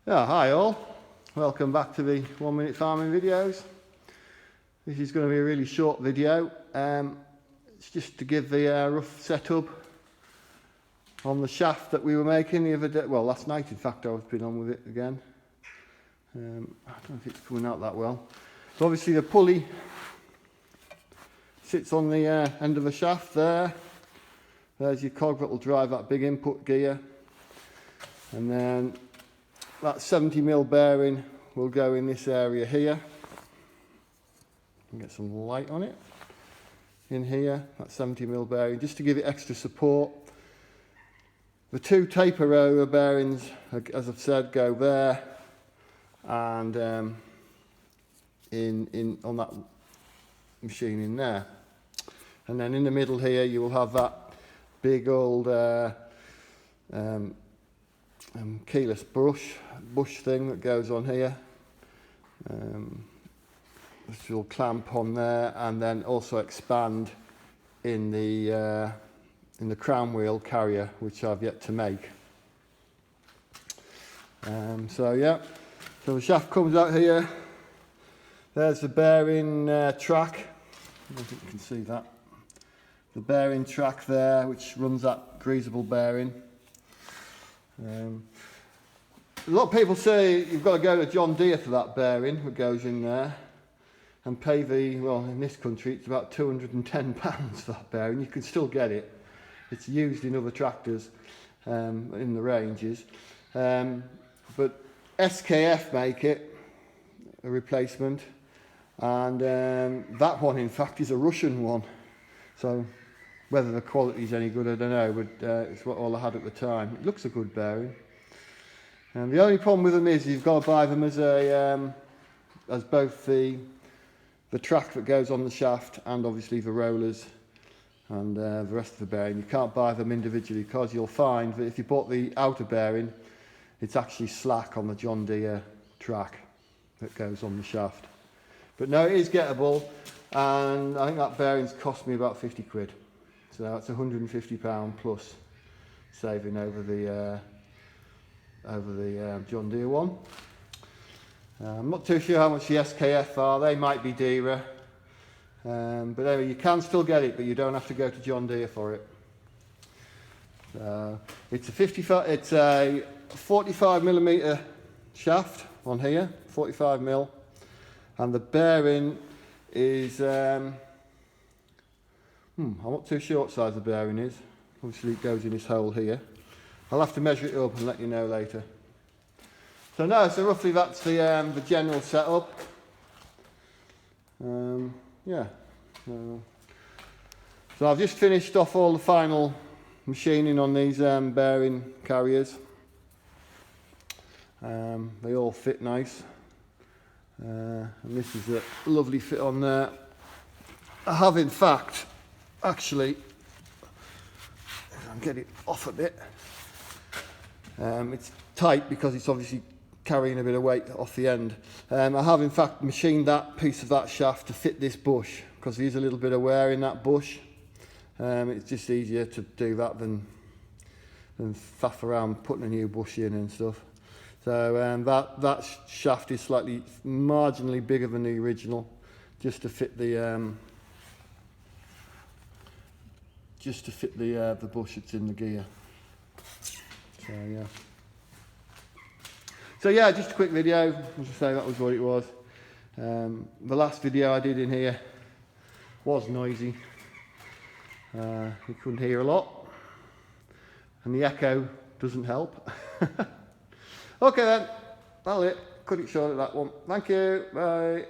Yeah, hi all. Welcome back to the 1 minute farming videos. This is going to be a really short video. It's just to give the rough setup on the shaft that we were making the other day. Well, last night in fact I've been on with it again. I don't know if it's coming out that well. So obviously the pulley sits on the end of the shaft there. There's your cog that will drive that big input gear. And then that 70mm bearing will go in this area here. Get some light on it. In here, that 70mm bearing, just to give it extra support. The two taper roller bearings, as I've said, go there and on that machine in there. And then in the middle here, you will have that big old keyless bush thing that goes on here. This will clamp on there and then also expand in the crown wheel carrier, which I've yet to make. So yeah, so the shaft comes out here. There's the bearing track. I don't think you can see that. The bearing track there, which runs that greasable bearing. A lot of people say you've got to go to John Deere for that bearing that goes in there and pay well, in this country it's about £210 for that bearing. You can still get it. It's used in other tractors in the ranges. But SKF make it, a replacement, and that one in fact is a Russian one. So whether the quality is any good I don't know, but it's what all I had at the time. It looks a good bearing. And the only problem with them is you've got to buy them as both the track that goes on the shaft and obviously the rollers and the rest of the bearing. You can't buy them individually because you'll find that if you bought the outer bearing, it's actually slack on the John Deere track that goes on the shaft. But no, it is gettable, and I think that bearing's cost me about 50 quid. So that's £150 plus saving over the John Deere one. I'm not too sure how much the SKF are. They might be dearer, but anyway, you can still get it, but you don't have to go to John Deere for it. It's a 45mm shaft on here, 45mm, and the bearing is I'm not too sure what size the bearing is. Obviously it goes in this hole here. I'll have to measure it up and let you know later. So roughly that's the general setup. Yeah. So I've just finished off all the final machining on these bearing carriers. They all fit nice. And this is a lovely fit on there. I have in fact, actually, I'll get it off a bit. It's tight because it's obviously carrying a bit of weight off the end. I have in fact machined that piece of that shaft to fit this bush because there's a little bit of wear in that bush. It's just easier to do that than faff around putting a new bush in and stuff. So that shaft is slightly marginally bigger than the original, just to fit the bush that's in the gear. So yeah, just a quick video. As I say, that was what it was. The last video I did in here was noisy. You couldn't hear a lot, and the echo doesn't help. Okay then, that'll it. Cut it short at that one. Thank you. Bye.